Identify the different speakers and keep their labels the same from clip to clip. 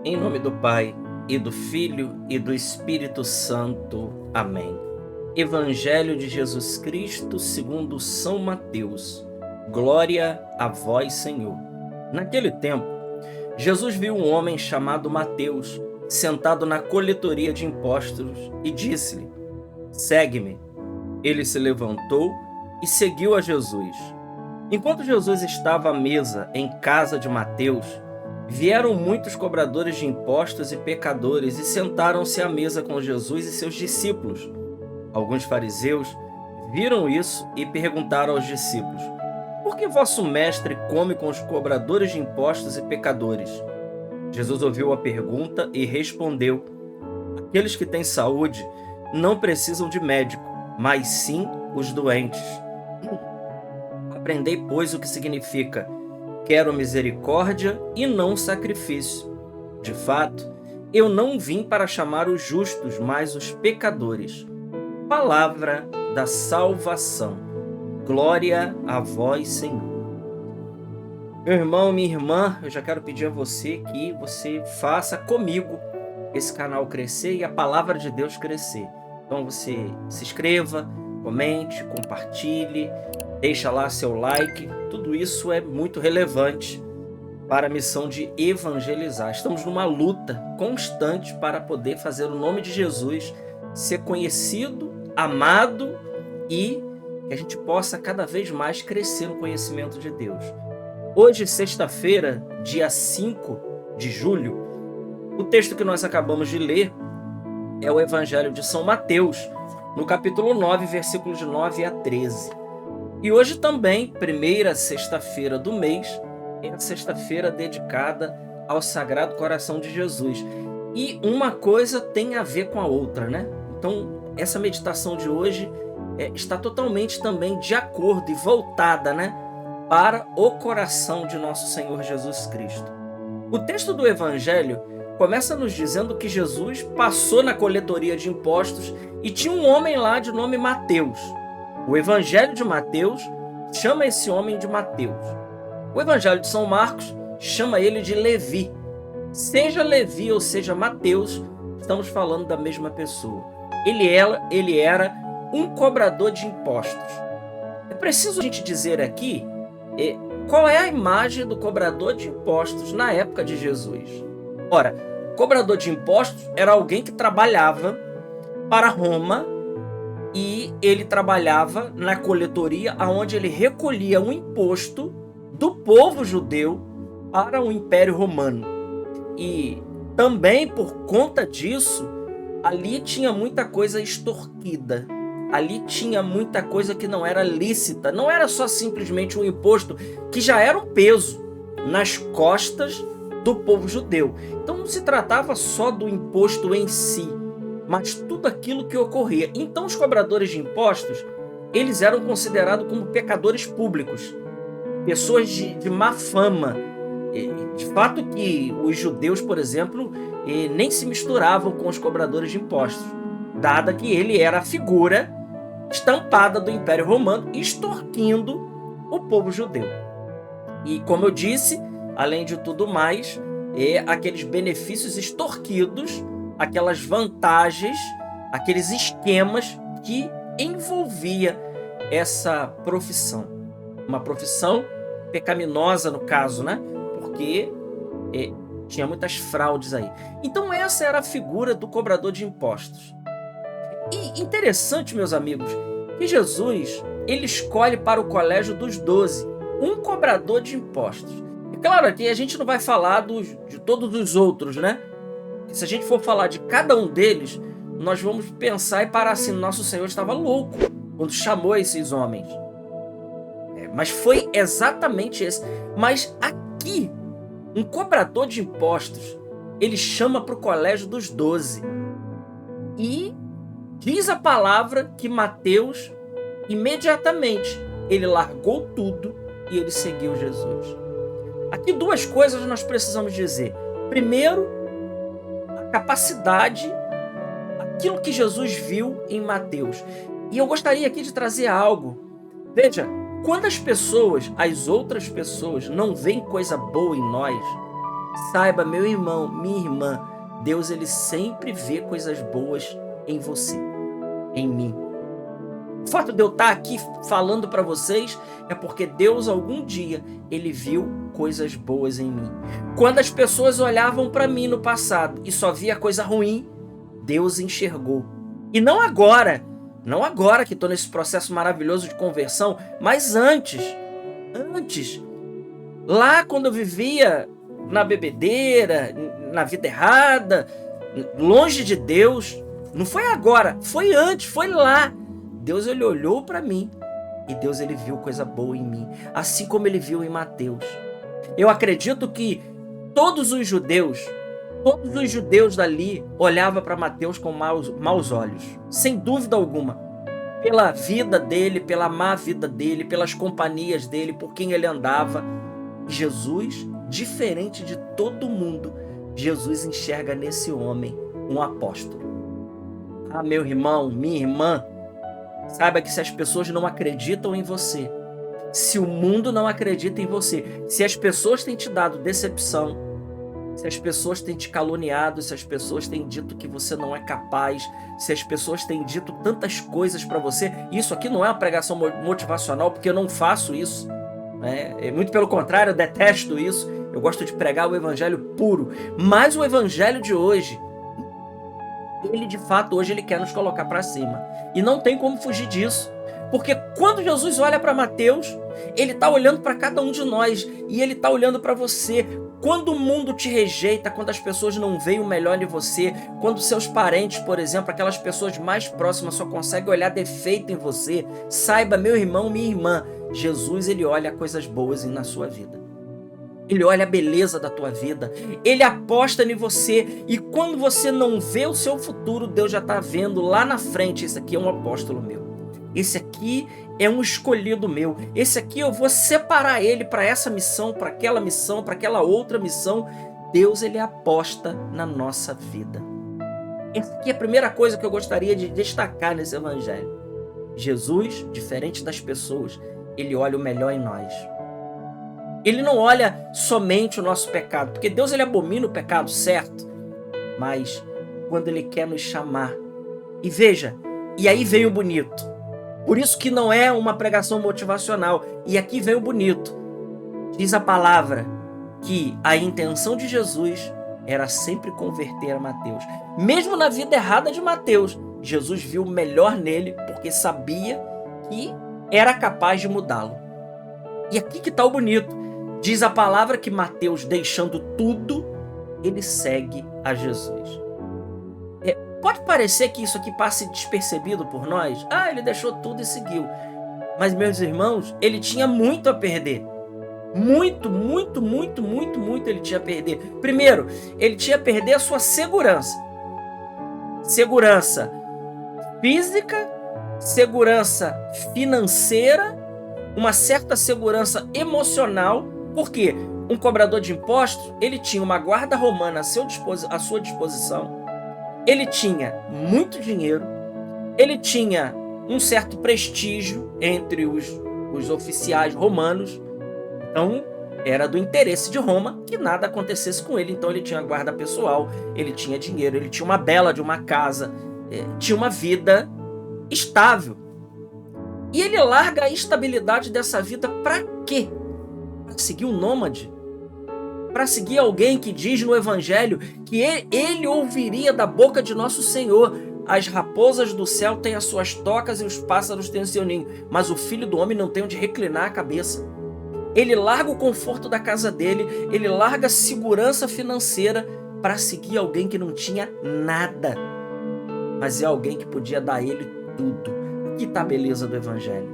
Speaker 1: Em nome do Pai, e do Filho, e do Espírito Santo. Amém. Evangelho de Jesus Cristo segundo São Mateus. Glória a vós, Senhor. Naquele tempo, Jesus viu um homem chamado Mateus, sentado na coletoria de impostos, e disse-lhe: Segue-me. Ele se levantou e seguiu a Jesus. Enquanto Jesus estava à mesa em casa de Mateus, vieram muitos cobradores de impostos e pecadores e sentaram-se à mesa com Jesus e seus discípulos. Alguns fariseus viram isso e perguntaram aos discípulos: Por que vosso mestre come com os cobradores de impostos e pecadores? Jesus ouviu a pergunta e respondeu: Aqueles que têm saúde não precisam de médico, mas sim os doentes. Aprendei, pois, o que significa: quero misericórdia e não sacrifício. De fato, eu não vim para chamar os justos, mas os pecadores. Palavra da salvação. Glória a vós, Senhor. Meu irmão, minha irmã, eu já quero pedir a você que você faça comigo esse canal crescer e a palavra de Deus crescer. Então você se inscreva, comente, compartilhe, deixa lá seu like. Tudo isso é muito relevante para a missão de evangelizar. Estamos numa luta constante para poder fazer o nome de Jesus ser conhecido, amado e que a gente possa cada vez mais crescer no conhecimento de Deus. Hoje, sexta-feira, dia 5 de julho, o texto que nós acabamos de ler é o Evangelho de São Mateus, no capítulo 9, versículos de 9 a 13. E hoje também, primeira sexta-feira do mês, é a sexta-feira dedicada ao Sagrado Coração de Jesus. E uma coisa tem a ver com a outra, né? Então, essa meditação de hoje está totalmente também de acordo e voltada, né, para o coração de nosso Senhor Jesus Cristo. O texto do Evangelho começa nos dizendo que Jesus passou na coletoria de impostos e tinha um homem lá de nome Mateus. O Evangelho de Mateus chama esse homem de Mateus. O Evangelho de São Marcos chama ele de Levi. Seja Levi ou seja Mateus, estamos falando da mesma pessoa. Ele era um cobrador de impostos. É preciso a gente dizer aqui qual é a imagem do cobrador de impostos na época de Jesus. Ora, cobrador de impostos era alguém que trabalhava para Roma e ele trabalhava na coletoria onde ele recolhia um imposto do povo judeu para o Império Romano. E também por conta disso, ali tinha muita coisa extorquida. Ali tinha muita coisa que não era lícita. Não era só simplesmente um imposto que já era um peso nas costas do povo judeu. Então não se tratava só do imposto em si, mas tudo aquilo que ocorria. Então os cobradores de impostos, eles eram considerados como pecadores públicos, pessoas de má fama. De fato que os judeus, por exemplo, nem se misturavam com os cobradores de impostos, dada que ele era a figura estampada do Império Romano, extorquindo o povo judeu. E como eu disse, além de tudo mais, aqueles benefícios extorquidos, aquelas vantagens, aqueles esquemas que envolvia essa profissão. Uma profissão pecaminosa no caso, né? Porque tinha muitas fraudes aí. Então essa era a figura do cobrador de impostos. E interessante, meus amigos, que Jesus ele escolhe para o colégio dos 12 um cobrador de impostos. E claro que a gente não vai falar de todos os outros, né? Se a gente for falar de cada um deles, nós vamos pensar e parar assim: nosso Senhor estava louco quando chamou esses homens. Mas foi exatamente esse. Mas aqui, um cobrador de impostos, ele chama para o colégio dos 12. E diz a palavra que Mateus, imediatamente, ele largou tudo e ele seguiu Jesus. Aqui duas coisas nós precisamos dizer. Primeiro, a capacidade, aquilo que Jesus viu em Mateus. E eu gostaria aqui de trazer algo. Veja, quando as outras pessoas, não veem coisa boa em nós, Saiba, meu irmão, minha irmã, Deus ele sempre vê coisas boas em você, em mim. O fato de eu estar aqui falando para vocês é porque Deus algum dia ele viu coisas boas em mim. Quando as pessoas olhavam para mim no passado e só via coisa ruim, Deus enxergou. E não agora, não agora que estou nesse processo maravilhoso de conversão, mas antes, lá quando eu vivia na bebedeira, na vida errada, longe de Deus, não foi agora, foi antes, foi lá. Deus ele olhou para mim e Deus ele viu coisa boa em mim, assim como ele viu em Mateus. Eu acredito que todos os judeus dali olhavam para Mateus com maus olhos, sem dúvida alguma, pela vida dele, pela má vida dele, pelas companhias dele, por quem ele andava. Jesus, diferente de todo mundo, Jesus enxerga nesse homem um apóstolo. Ah, meu irmão, minha irmã, saiba que se as pessoas não acreditam em você, se o mundo não acredita em você, se as pessoas têm te dado decepção, se as pessoas têm te caluniado, se as pessoas têm dito que você não é capaz, se as pessoas têm dito tantas coisas para você, isso aqui não é uma pregação motivacional, porque eu não faço isso, né? Muito pelo contrário, eu detesto isso, eu gosto de pregar o evangelho puro, mas o evangelho de hoje, ele de fato hoje ele quer nos colocar para cima, e não tem como fugir disso, porque quando Jesus olha para Mateus, ele está olhando para cada um de nós, e ele está olhando para você. Quando o mundo te rejeita, quando as pessoas não veem o melhor em você, quando seus parentes, por exemplo, aquelas pessoas mais próximas só conseguem olhar defeito em você, saiba, meu irmão, minha irmã, Jesus ele olha coisas boas na sua vida. Ele olha a beleza da tua vida, ele aposta em você, e quando você não vê o seu futuro, Deus já está vendo lá na frente, esse aqui é um apóstolo meu, esse aqui é um escolhido meu, esse aqui eu vou separar ele para essa missão, para aquela outra missão. Deus ele aposta na nossa vida. Essa aqui é a primeira coisa que eu gostaria de destacar nesse evangelho. Jesus, diferente das pessoas, ele olha o melhor em nós. Ele não olha somente o nosso pecado, porque Deus ele abomina o pecado, certo? Mas quando ele quer nos chamar, e veja, e aí vem o bonito. Por isso que não é uma pregação motivacional. E aqui vem o bonito. Diz a palavra que a intenção de Jesus era sempre converter a Mateus. Mesmo na vida errada de Mateus, Jesus viu o melhor nele porque sabia que era capaz de mudá-lo. E aqui que está o bonito. Diz a palavra que Mateus, deixando tudo, ele segue a Jesus. Pode parecer que isso aqui passe despercebido por nós. Ah, ele deixou tudo e seguiu. Mas, meus irmãos, ele tinha muito a perder. Muito ele tinha a perder. Primeiro, ele tinha a perder a sua segurança. Segurança física, segurança financeira, uma certa segurança emocional. Por quê? Um cobrador de impostos, ele tinha uma guarda romana à sua disposição. Ele tinha muito dinheiro, ele tinha um certo prestígio entre os oficiais romanos, então era do interesse de Roma que nada acontecesse com ele, então ele tinha guarda pessoal, ele tinha dinheiro, ele tinha uma bela de uma casa, tinha uma vida estável. E ele larga a estabilidade dessa vida para quê? Para seguir um nômade? Para seguir alguém que diz no evangelho que ele ouviria da boca de nosso Senhor: as raposas do céu têm as suas tocas e os pássaros têm o seu ninho, mas o filho do homem não tem onde reclinar a cabeça. Ele larga o conforto da casa dele, ele larga a segurança financeira para seguir alguém que não tinha nada, mas é alguém que podia dar a ele tudo. Aqui está a beleza do evangelho.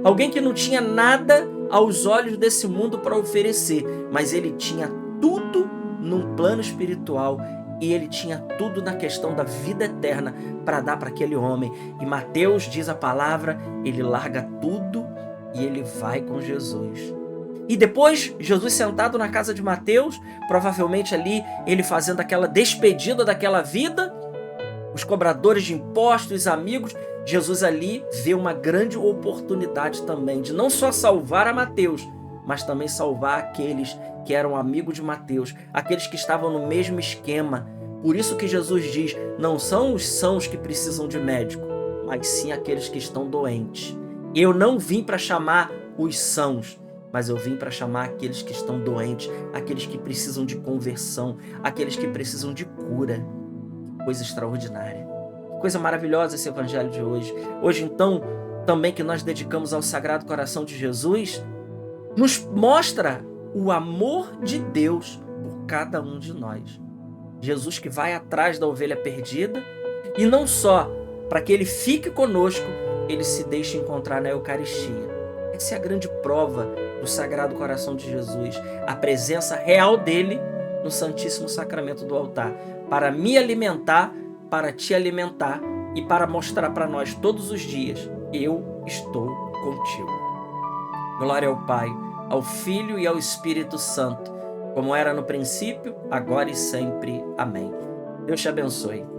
Speaker 1: Alguém que não tinha nada aos olhos desse mundo para oferecer, mas ele tinha tudo num plano espiritual, e ele tinha tudo na questão da vida eterna para dar para aquele homem. E Mateus diz a palavra, ele larga tudo e ele vai com Jesus. E depois, Jesus sentado na casa de Mateus, provavelmente ali ele fazendo aquela despedida daquela vida, os cobradores de impostos, os amigos, Jesus ali vê uma grande oportunidade também de não só salvar a Mateus, mas também salvar aqueles que eram amigos de Mateus, aqueles que estavam no mesmo esquema. Por isso que Jesus diz, não são os sãos que precisam de médico, mas sim aqueles que estão doentes. Eu não vim para chamar os sãos, mas eu vim para chamar aqueles que estão doentes, aqueles que precisam de conversão, aqueles que precisam de cura. Coisa extraordinária. Coisa maravilhosa esse evangelho de hoje. Hoje, então, também que nós dedicamos ao Sagrado Coração de Jesus, nos mostra o amor de Deus por cada um de nós. Jesus que vai atrás da ovelha perdida e não só para que ele fique conosco, ele se deixa encontrar na Eucaristia. Essa é a grande prova do Sagrado Coração de Jesus, a presença real dele no Santíssimo Sacramento do altar, para me alimentar, para te alimentar e para mostrar para nós todos os dias, eu estou contigo. Glória ao Pai, ao Filho e ao Espírito Santo, como era no princípio, agora e sempre. Amém. Deus te abençoe.